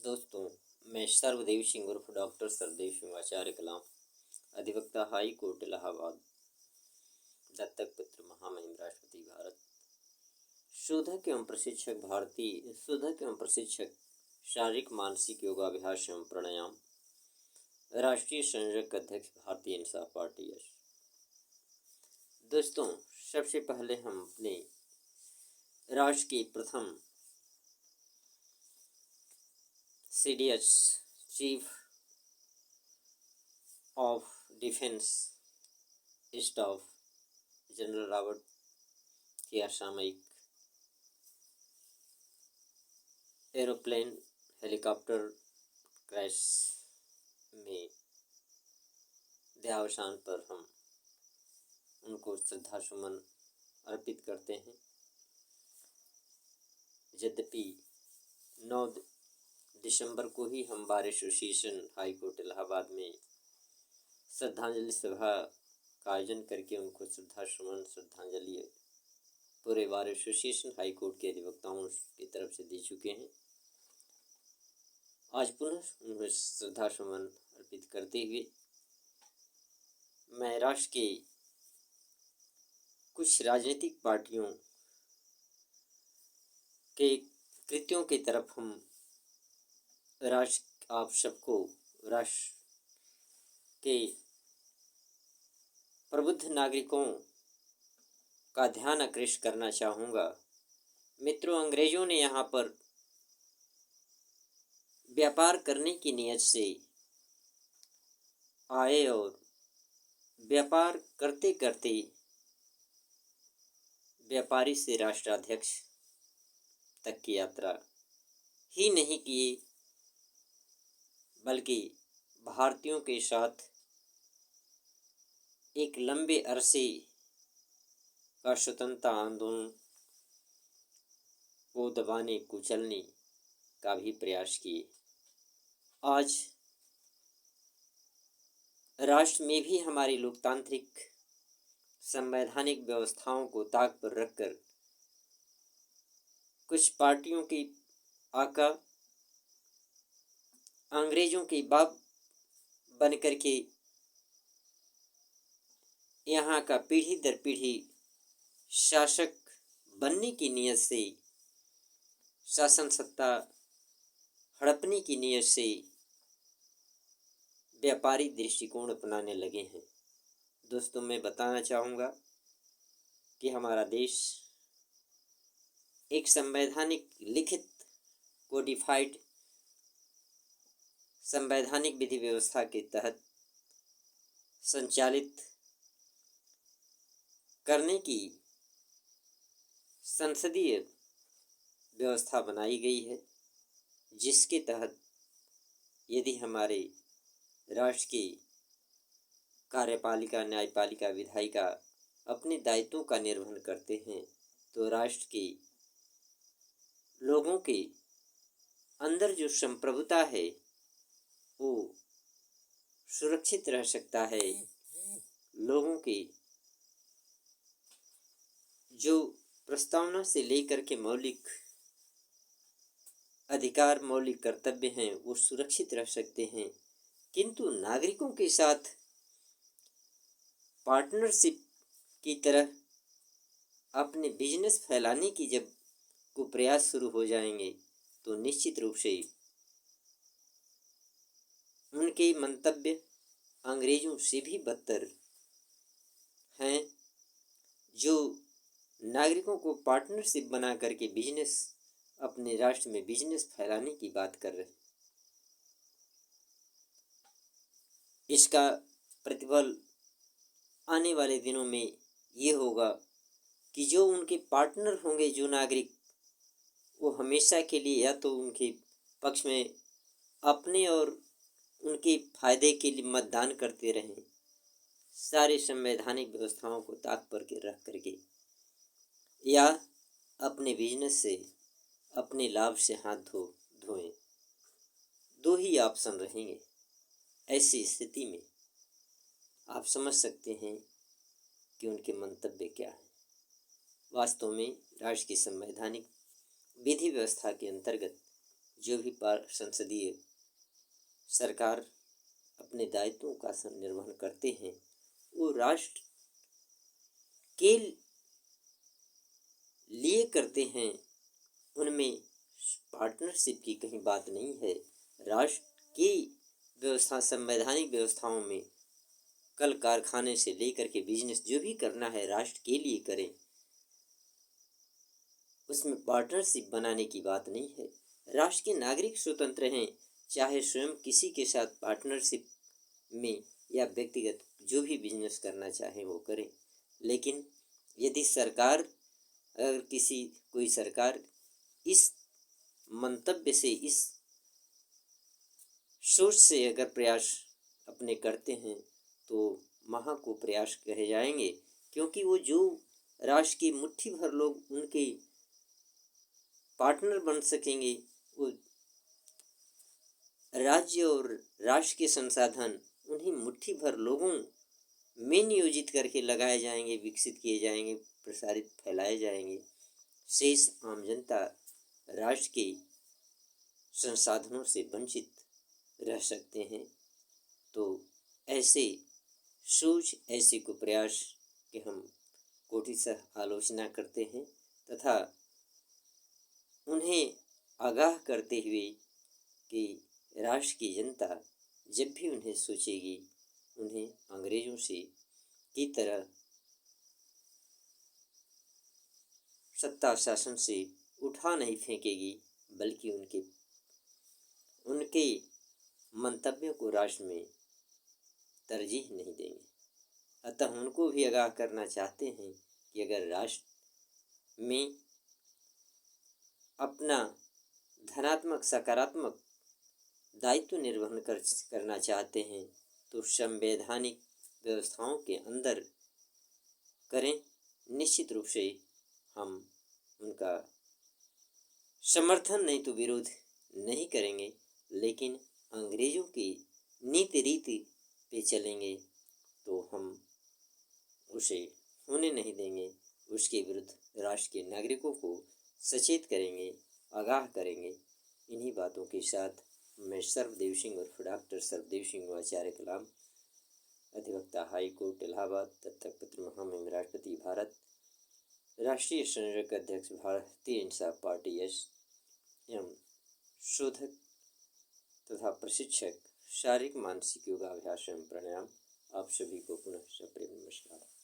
दोस्तों, मैं सर्वदेव सिंह उर्फ डॉक्टर सरदेव सिंह आचार्य कलाम, अधिवक्ता हाई कोर्ट इलाहाबाद, दत्तक पुत्र महामहिम राष्ट्रपति भारत, शोधक एवं प्रशिक्षक शारीरिक मानसिक योगाभ्यास एवं प्राणायाम, राष्ट्रीय संयोजक अध्यक्ष भारतीय इंसाफ पार्टी। दोस्तों, सबसे पहले हम अपने राष्ट्र के प्रथम CDS chief of defence staff general Rawat की असामयिक एरोप्लेन हेलीकॉप्टर क्रैश में देहावसान पर हम उनको श्रद्धासुमन अर्पित करते हैं। यद्यपि 9 दिसंबर को ही हम bar association high court Allahabad में श्रद्धांजलि सभा का आयोजन करके उनको श्रद्धांजलि पूरे बार एसोसिएशन हाई कोर्ट के अधिवक्ताओं की तरफ से दे चुके हैं। आज पुनः उन्हें श्रद्धासुमन अर्पित करते हुए मैं राष्ट्र के कुछ राजनीतिक पार्टियों के कृत्यों की तरफ हम आप सबको राष्ट्र के प्रबुद्ध नागरिकों का ध्यान आकृष्ट करना चाहूँगा। मित्रों, अंग्रेजों ने यहाँ पर व्यापार करने की नीयत से आए और व्यापार करते करते व्यापारी से राष्ट्राध्यक्ष तक की यात्रा ही नहीं किए, बल्कि भारतीयों के साथ एक लंबे अरसे का स्वतंत्रता आंदोलन को दबाने कुचलने का भी प्रयास किए। आज राष्ट्र में भी हमारी लोकतांत्रिक संवैधानिक व्यवस्थाओं को ताक पर रखकर कुछ पार्टियों की आका अंग्रेजों के बाप बनकर के यहाँ का पीढ़ी दर पीढ़ी शासक बनने की नीयत से, शासन सत्ता हड़पने की नीयत से व्यापारी दृष्टिकोण अपनाने लगे हैं। दोस्तों, मैं बताना चाहूँगा कि हमारा देश एक संवैधानिक लिखित कोडिफाइड संवैधानिक विधि व्यवस्था के तहत संचालित करने की संसदीय व्यवस्था बनाई गई है, जिसके तहत यदि हमारे राष्ट्र की कार्यपालिका, न्यायपालिका, विधायिका अपने दायित्वों का निर्वहन करते हैं तो राष्ट्र के लोगों के अंदर जो संप्रभुता है वो सुरक्षित रह सकता है। लोगों के जो प्रस्तावना से लेकर के मौलिक अधिकार, मौलिक कर्तव्य हैं वो सुरक्षित रह सकते हैं। किंतु नागरिकों के साथ पार्टनरशिप की तरह अपने बिजनेस फैलाने की जब को प्रयास शुरू हो जाएंगे तो निश्चित रूप से उनके मंतव्य अंग्रेजों से भी बदतर हैं, जो नागरिकों को पार्टनरशिप बना करके बिजनेस, अपने राष्ट्र में बिजनेस फैलाने की बात कर रहे हैं। इसका प्रतिफल आने वाले दिनों में ये होगा कि जो उनके पार्टनर होंगे, जो नागरिक, वो हमेशा के लिए या तो उनके पक्ष में अपने और उनके फायदे के लिए मतदान करते रहें, सारे संवैधानिक व्यवस्थाओं को ताक पर के रख करके, या अपने बिजनेस से, अपने लाभ से हाथ धोएं। दो ही ऑप्शन रहेंगे। ऐसी स्थिति में आप समझ सकते हैं कि उनके मंतव्य क्या है। वास्तव में राष्ट्र की संवैधानिक विधि व्यवस्था के अंतर्गत जो भी संसदीय सरकार अपने दायित्वों का निर्वहन करते हैं वो राष्ट्र के लिए करते हैं, उनमें पार्टनरशिप की कहीं बात नहीं है। राष्ट्र की व्यवस्था, संवैधानिक व्यवस्थाओं में कल कारखाने से लेकर के बिजनेस जो भी करना है राष्ट्र के लिए करें, उसमें पार्टनरशिप बनाने की बात नहीं है। राष्ट्र के नागरिक स्वतंत्र हैं, चाहे स्वयं किसी के साथ पार्टनरशिप में या व्यक्तिगत जो भी बिजनेस करना चाहे वो करें। लेकिन यदि सरकार, अगर कोई सरकार इस मंतव्य से, इस सोच से अगर प्रयास अपने करते हैं तो महा को प्रयास कहे जाएंगे, क्योंकि वो जो राष्ट्र की मुट्ठी भर लोग उनके पार्टनर बन सकेंगे, वो राज्य और राष्ट्र के संसाधन उन्हीं मुट्ठी भर लोगों में नियोजित करके लगाए जाएंगे, विकसित किए जाएंगे, प्रसारित फैलाए जाएंगे। शेष आम जनता राष्ट्र के संसाधनों से वंचित रह सकते हैं। तो ऐसे सोच, ऐसे कुप्रयास के हम कोटिशः आलोचना करते हैं तथा उन्हें आगाह करते हुए कि राष्ट्र की जनता जब भी उन्हें सोचेगी, उन्हें अंग्रेजों से की तरह सत्ता शासन से उठा नहीं फेंकेगी, बल्कि उनके मंतव्यों को राष्ट्र में तरजीह नहीं देंगे। अतः उनको भी आगाह करना चाहते हैं कि अगर राष्ट्र में अपना धनात्मक, सकारात्मक दायित्व निर्वहन करना चाहते हैं तो संवैधानिक व्यवस्थाओं के अंदर करें। निश्चित रूप से हम उनका समर्थन नहीं तो विरोध नहीं करेंगे, लेकिन अंग्रेजों की नीति रीति पे चलेंगे तो हम उसे होने नहीं देंगे। उसके विरुद्ध राष्ट्र के नागरिकों को सचेत करेंगे, आगाह करेंगे। इन्हीं बातों के साथ मैं सर्वदेव सिंह उर्फ डॉक्टर सर्वदेव सिंह आचार्य कलाम, अधिवक्ता हाई कोर्ट इलाहाबाद, दत्तक पुत्र महामहिम राष्ट्रपति भारत, राष्ट्रीय संयोजक अध्यक्ष भारतीय इंसाफ पार्टी एवं शोधक तथा प्रशिक्षक शारीरिक मानसिक योगाभ्यास एवं प्राणायाम, आप सभी को पुनः सप्रेम नमस्कार।